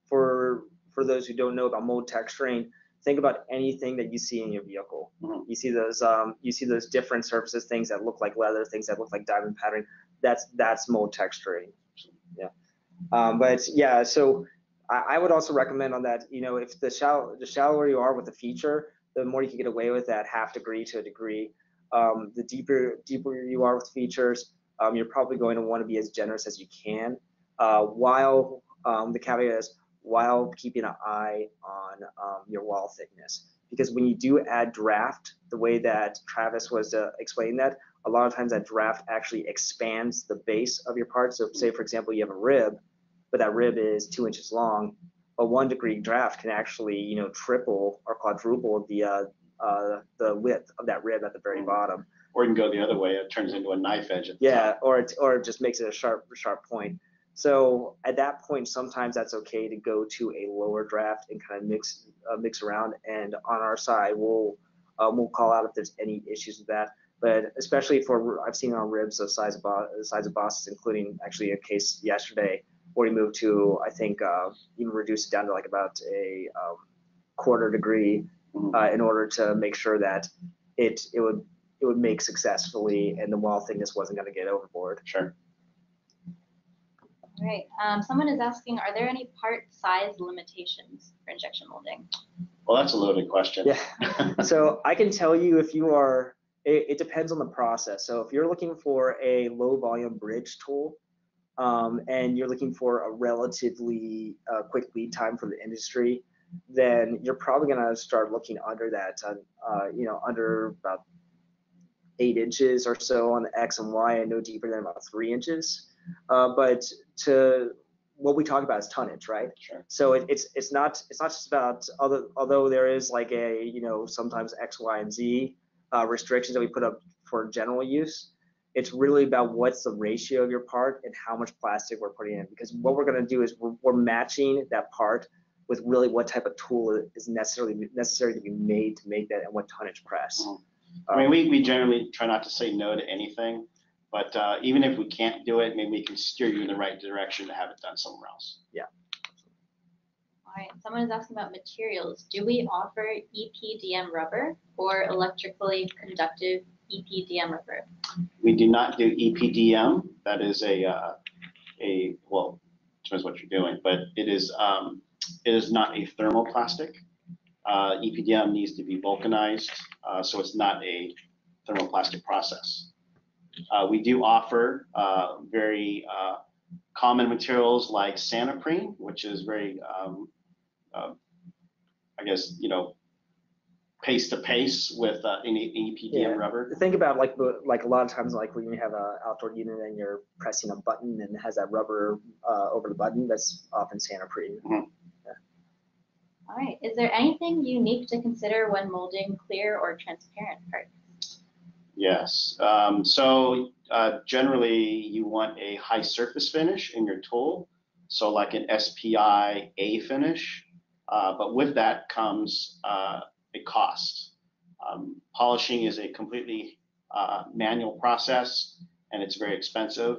for those who don't know about mold texturing, think about anything that you see in your vehicle. You see those different surfaces, things that look like leather, things that look like diamond pattern. That's mold texturing. Yeah. But yeah, so I would also recommend on that, if the shallower you are with the feature, the more you can get away with that half degree to a degree. The deeper you are with features, you're probably going to want to be as generous as you can, while the caveat is while keeping an eye on your wall thickness. Because when you do add draft, the way that Travis was explaining that, a lot of times that draft actually expands the base of your part. So say, for example, you have a rib, but that rib is 2 inches long. A 1 degree draft can actually, triple or quadruple the width of that rib at the very bottom. Or you can go the other way; it turns into a knife edge at the top. or it just makes it a sharp point. So at that point, sometimes that's okay to go to a lower draft and kind of mix around. And on our side, we'll call out if there's any issues with that. But especially I've seen on ribs the size of bosses, including actually a case yesterday where we moved to, I think, even reduce it down to like about a 1/4 degree in order to make sure that it would make successfully and the wall thickness wasn't going to get overboard. Sure. All right. Someone is asking, are there any part size limitations for injection molding? Well, that's a loaded question. Yeah. So I can tell you if you are, it depends on the process. So if you're looking for a low volume bridge tool, and you're looking for a relatively quick lead time for the industry, then you're probably going to start looking under that, under about 8 inches or so on the X and Y, and no deeper than about 3 inches. But what we talk about is tonnage, right? Sure. So it's not just about, although there is like a sometimes X, Y, and Z restrictions that we put up for general use. It's really about what's the ratio of your part and how much plastic we're putting in. Because what we're going to do is we're matching that part with really what type of tool is necessary to be made to make that and what tonnage press. I mean, we generally try not to say no to anything, but even if we can't do it, maybe we can steer you in the right direction to have it done somewhere else. Yeah. All right, someone is asking about materials. Do we offer EPDM rubber or electrically conductive EPDM rubber? We do not do EPDM. That is well, depends what you're doing, but it is not a thermoplastic. EPDM needs to be vulcanized, so it's not a thermoplastic process. We do offer very common materials like Xometry, which is very, I guess, pace to pace with any EPDM rubber. Think about like a lot of times like when you have an outdoor unit and you're pressing a button and it has that rubber over the button, that's often Xometry. Mm-hmm. All right, is there anything unique to consider when molding clear or transparent parts? Yes, generally you want a high surface finish in your tool, so like an SPI A finish, but with that comes a cost. Polishing is a completely manual process and it's very expensive.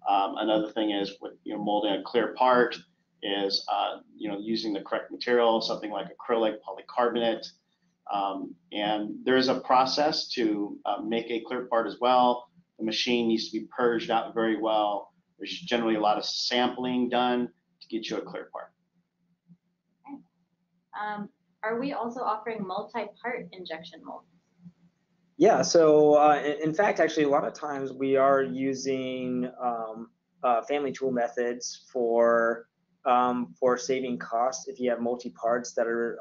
Another thing is with molding a clear part is using the correct material, something like acrylic, polycarbonate, and there is a process to make a clear part as well. The machine needs to be purged out very well. There's generally a lot of sampling done to get you a clear part. Okay. Are we also offering multi-part injection molds? Yeah, so in fact, actually, a lot of times we are using family tool methods for saving costs if you have multi-parts that are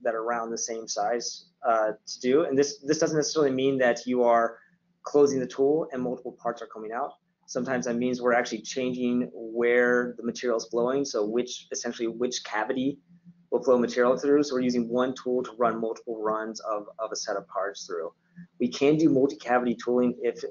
around the same size to do. And this doesn't necessarily mean that you are closing the tool and multiple parts are coming out. Sometimes that means we're actually changing where the material is flowing, so essentially which cavity will flow material through. So we're using one tool to run multiple runs of a set of parts through. We can do multi-cavity tooling if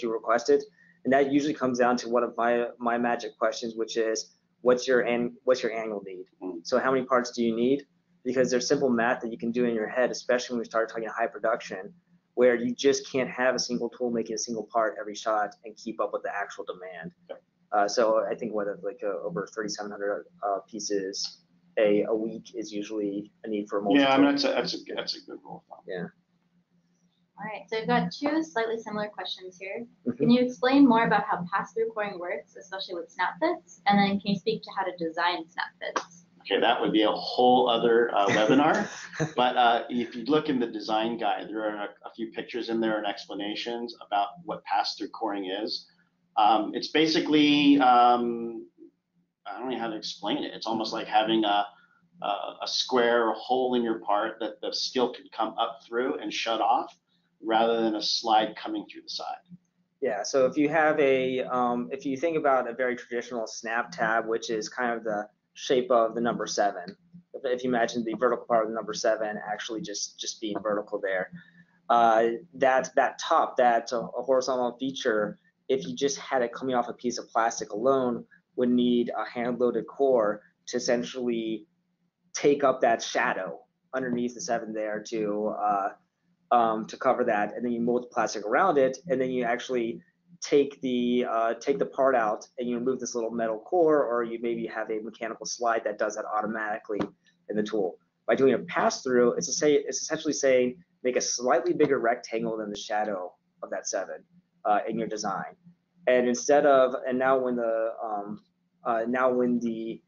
you request it, and that usually comes down to one of my magic questions, which is what's your annual need? So how many parts do you need? Because there's simple math that you can do in your head, especially when we start talking high production, where you just can't have a single tool making a single part every shot and keep up with the actual demand. So I think over 3,700 pieces a week is usually a need for a multi-tool. Yeah, I mean that's a good rule of thumb. Yeah. All right, so we've got two slightly similar questions here. Can you explain more about how pass-through coring works, especially with snap fits? And then can you speak to how to design snap fits? Okay, that would be a whole other webinar. But if you look in the design guide, there are a few pictures in there and explanations about what pass-through coring is. It's basically, I don't know how to explain it. It's almost like having a square hole in your part that the steel could come up through and shut off, rather than a slide coming through the side. Yeah, so if you have if you think about a very traditional snap tab, which is kind of the shape of the number 7, if you imagine the vertical part of the number 7 actually just being vertical there, that top, that horizontal feature, if you just had it coming off a piece of plastic alone, would need a hand-loaded core to essentially take up that shadow underneath the 7 there to cover that, and then you mold the plastic around it, and then you actually take the part out and you remove this little metal core, or you maybe have a mechanical slide that does that automatically in the tool. By doing a pass-through, it's essentially saying make a slightly bigger rectangle than the shadow of that 7 in your design. And now when the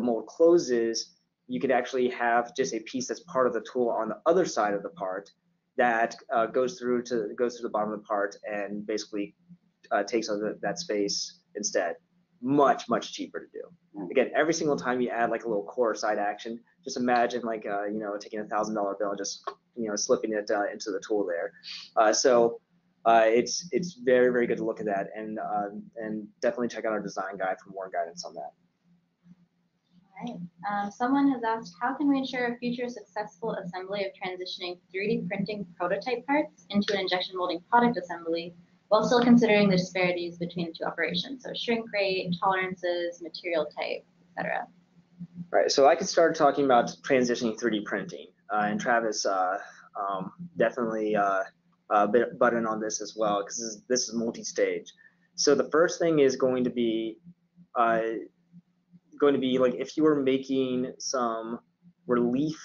mold closes, you could actually have just a piece that's part of the tool on the other side of the part that goes through the bottom of the part and basically takes up that space instead. Much cheaper to do. Again, every single time you add like a little core side action, just imagine like taking $1,000 bill and just slipping it into the tool there. It's very good to look at that, and definitely check out our design guide for more guidance on that. All right. Someone has asked, how can we ensure a future successful assembly of transitioning 3D printing prototype parts into an injection molding product assembly while still considering the disparities between the two operations? So shrink rate, tolerances, material type, etc. Right. So I could start talking about transitioning 3D printing, and Travis definitely butt in on this as well, because this is multi-stage. So the first thing is going to be going to be like if you were making some relief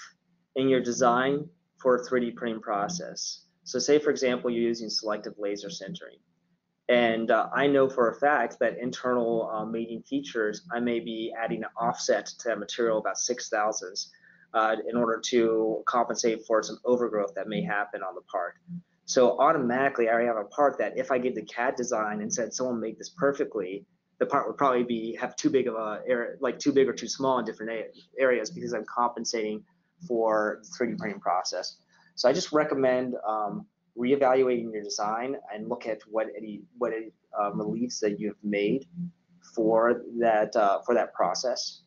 in your design for a 3D printing process. So say, for example, you're using selective laser sintering. And I know for a fact that internal mating features, I may be adding an offset to that material about 6,000ths in order to compensate for some overgrowth that may happen on the part. So automatically, I already have a part that if I give the CAD design and said someone make this perfectly, the part would probably have too big of a area, like too big or too small in different areas because I'm compensating for the 3D printing process. So I just recommend reevaluating your design and look at what reliefs that you've made for that process,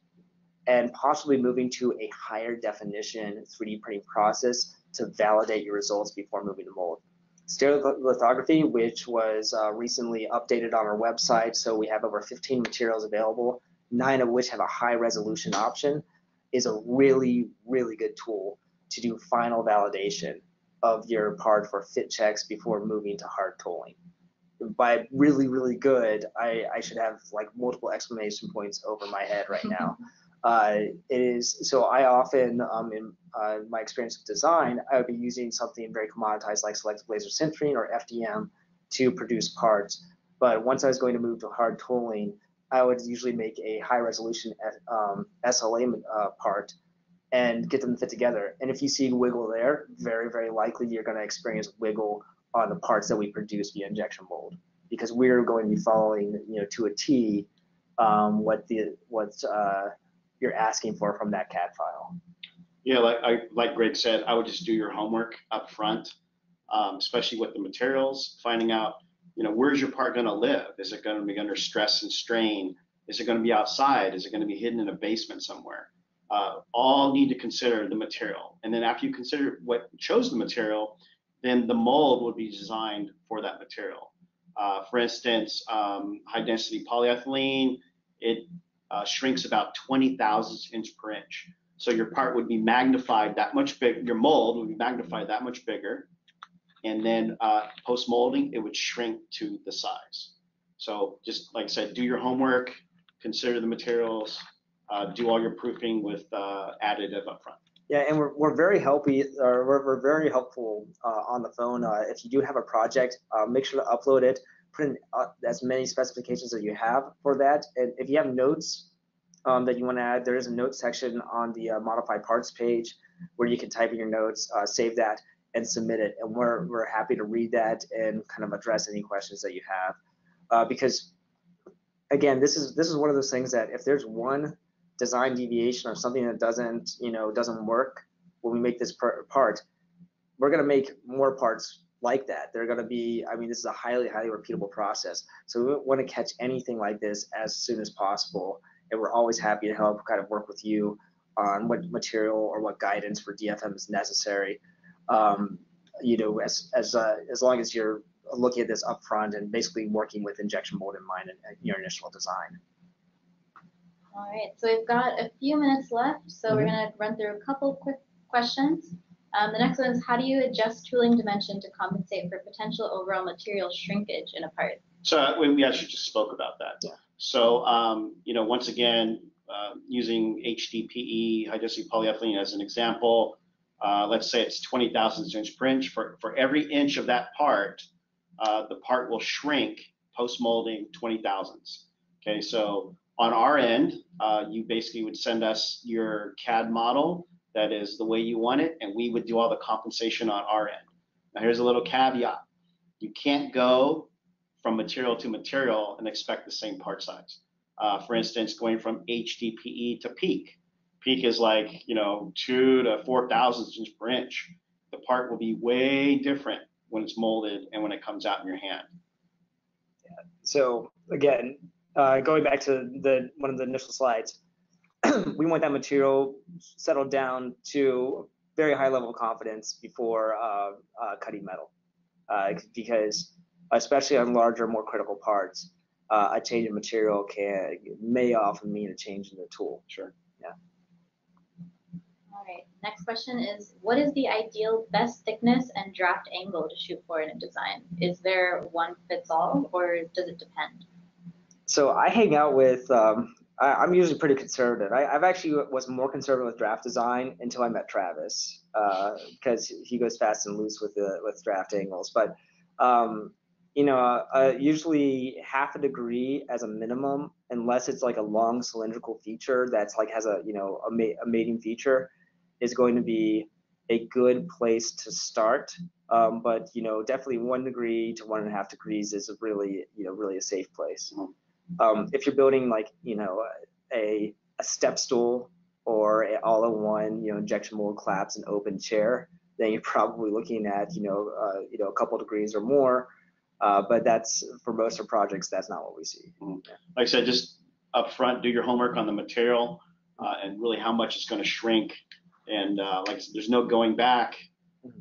and possibly moving to a higher definition 3D printing process to validate your results before moving to mold. Stereolithography, which was recently updated on our website, so we have over 15 materials available, 9 of which have a high resolution option, is a really, really good tool to do final validation of your part for fit checks before moving to hard tooling. By really, really good, I should have like multiple exclamation points over my head right now. It is, so I often, in my experience with design, I would be using something very commoditized like selective laser sintering or FDM to produce parts. But once I was going to move to hard tooling, I would usually make a high resolution SLA part and get them to fit together. And if you see wiggle there, very, very likely you're going to experience wiggle on the parts that we produce via injection mold, because we're going to be following, to a T, what you're asking for from that CAD file. Yeah, like Greg said, I would just do your homework up front, especially with the materials, finding out, where's your part going to live? Is it going to be under stress and strain? Is it going to be outside? Is it going to be hidden in a basement somewhere? All need to consider the material. And then after you consider what chose the material, then the mold would be designed for that material. For instance, high density polyethylene, it shrinks about 20 thousandths inch per inch. So your part would be magnified that much bigger, your mold would be magnified that much bigger. And then post molding, it would shrink to the size. So just like I said, do your homework, consider the materials, do all your proofing with additive up front. Yeah, and we're very we're very helpful on the phone. If you do have a project, make sure to upload it, put in as many specifications as you have for that. And if you have notes that you want to add, there is a notes section on the modified parts page where you can type in your notes, save that, and submit it. And we're happy to read that and kind of address any questions that you have. Because again, this is one of those things that if there's one design deviation or something that doesn't work when we make this part, we're going to make more parts like that. They're going to be, this is a highly, highly repeatable process. So we want to catch anything like this as soon as possible. And we're always happy to help kind of work with you on what material or what guidance for DFM is necessary. As long as you're looking at this upfront and basically working with injection mold in mind in your initial design. All right, so we've got a few minutes left, so we're going to run through a couple quick questions. The next one is, how do you adjust tooling dimension to compensate for potential overall material shrinkage in a part? So we actually just spoke about that. Yeah. So, once again, using HDPE, high density polyethylene as an example, let's say it's 20 thousandths inch per inch. For every inch of that part, the part will shrink post molding 20 thousandths. Okay, so on our end, you basically would send us your CAD model that is the way you want it, and we would do all the compensation on our end. Now here's a little caveat. You can't go from material to material and expect the same part size. For instance, going from HDPE to PEEK. PEEK is like, 2 to 4 thousandths inch per inch. The part will be way different when it's molded and when it comes out in your hand. Yeah. So again, going back to one of the initial slides, we want that material settled down to very high level of confidence before cutting metal, because especially on larger, more critical parts, a change in material may often mean a change in the tool. Sure. Yeah. All right. Next question is, what is the ideal best thickness and draft angle to shoot for in a design? Is there one fits all, or does it depend? So I hang out with I'm usually pretty conservative. I've actually was more conservative with draft design until I met Travis, because he goes fast and loose with draft angles. But usually half a degree as a minimum, unless it's like a long cylindrical feature that's like has a a mating feature, is going to be a good place to start. But definitely 1 degree to 1.5 degrees is really really a safe place. If you're building like a step stool or an all-in-one injection mold collapse and open chair, then you're probably looking at a couple degrees or more. But that's for most of projects, that's not what we see. Like I said, just up front, do your homework on the material and really how much it's going to shrink. And like I said, there's no going back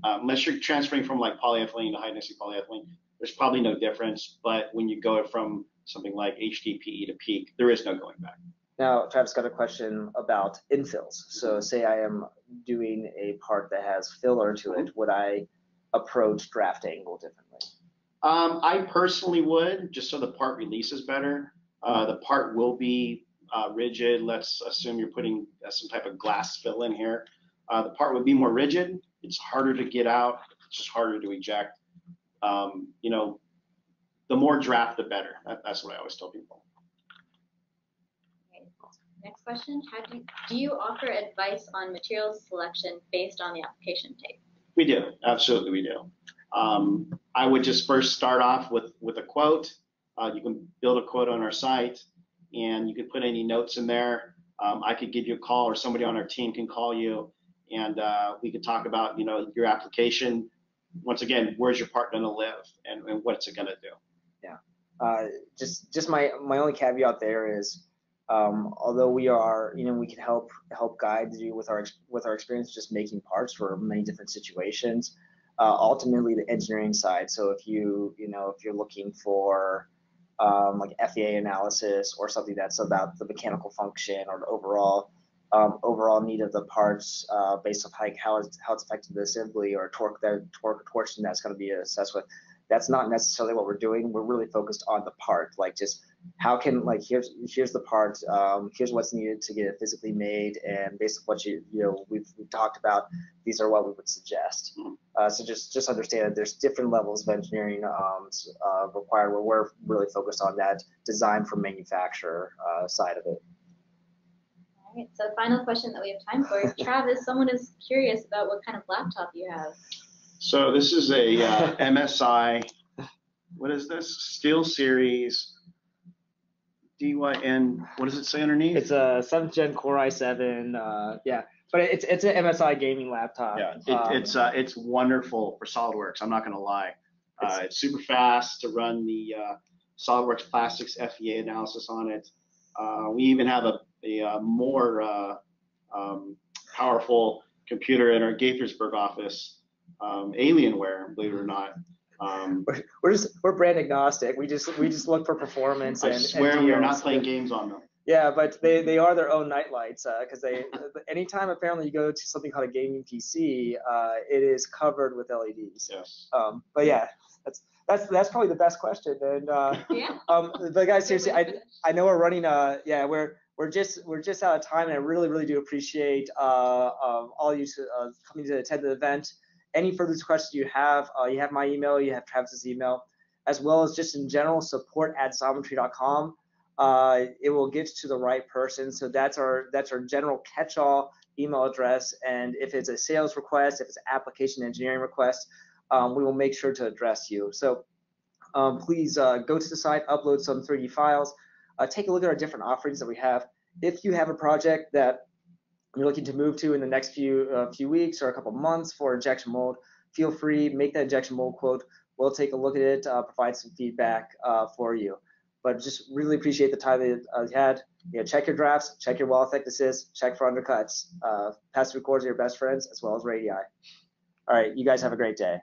unless you're transferring from like polyethylene to high density polyethylene. There's probably no difference. But when you go from something like HDPE to PEEK, there is no going back. Now, Travis got a question about infills. So say I am doing a part that has filler to it, would I approach draft angle differently? I personally would, just so the part releases better. The part will be rigid. Let's assume you're putting some type of glass fill in here. The part would be more rigid. It's harder to get out. It's just harder to eject. The more draft, the better. That's what I always tell people. Okay. Next question: do you offer advice on materials selection based on the application type? We do, absolutely, we do. I would just first start off with a quote. You can build a quote on our site, and you can put any notes in there. I could give you a call, or somebody on our team can call you, and we could talk about your application. Once again, where's your part going to live, and what's it going to do? Yeah. Just my only caveat there is, although we are we can help guide you with our experience just making parts for many different situations. Ultimately, the engineering side. So if if you're looking for like FEA analysis or something that's about the mechanical function or the overall need of the parts based on how it's affected the assembly, or torque torsion that's going to be assessed with, that's not necessarily what we're doing. We're really focused on the part, like just how can, like, here's the part, here's what's needed to get it physically made, and based on what we've talked about, these are what we would suggest. So just understand that there's different levels of engineering required, where we're really focused on that design from manufacturer side of it. All right, so final question that we have time for. Travis, someone is curious about what kind of laptop you have. So this is a MSI, what is this? Steel Series DYN, what does it say underneath? It's a 7th gen Core i7, yeah, but it's an MSI gaming laptop. Yeah, it's wonderful for SolidWorks, I'm not going to lie. It's super fast to run the SolidWorks Plastics FEA analysis on it. We even have a more powerful computer in our Gaithersburg office, Alienware, believe it or not. We're brand agnostic. We just look for performance. I swear we are not deals. playing games on them. Yeah, but they are their own nightlights, because anytime apparently you go to something called a gaming PC, it is covered with LEDs. Yes. But yeah, that's probably the best question. And Yeah. but guys, seriously, I know we're running. Yeah, we're just out of time, and I really do appreciate all of you coming to attend the event. Any further questions you have my email, you have Travis's email, as well as just in general support@xometry.com. It will get to the right person. So that's our general catch-all email address. And if it's a sales request, if it's an application engineering request, we will make sure to address you. So please go to the site, upload some 3D files, take a look at our different offerings that we have. If you have a project that you're looking to move to in the next few weeks or a couple months for injection mold, feel free, make that injection mold quote. We'll take a look at it, provide some feedback for you. But just really appreciate the time that you had. Check your drafts, check your wall thicknesses, check for undercuts. Pass-thru cores are your best friends, as well as radii. All right, you guys have a great day.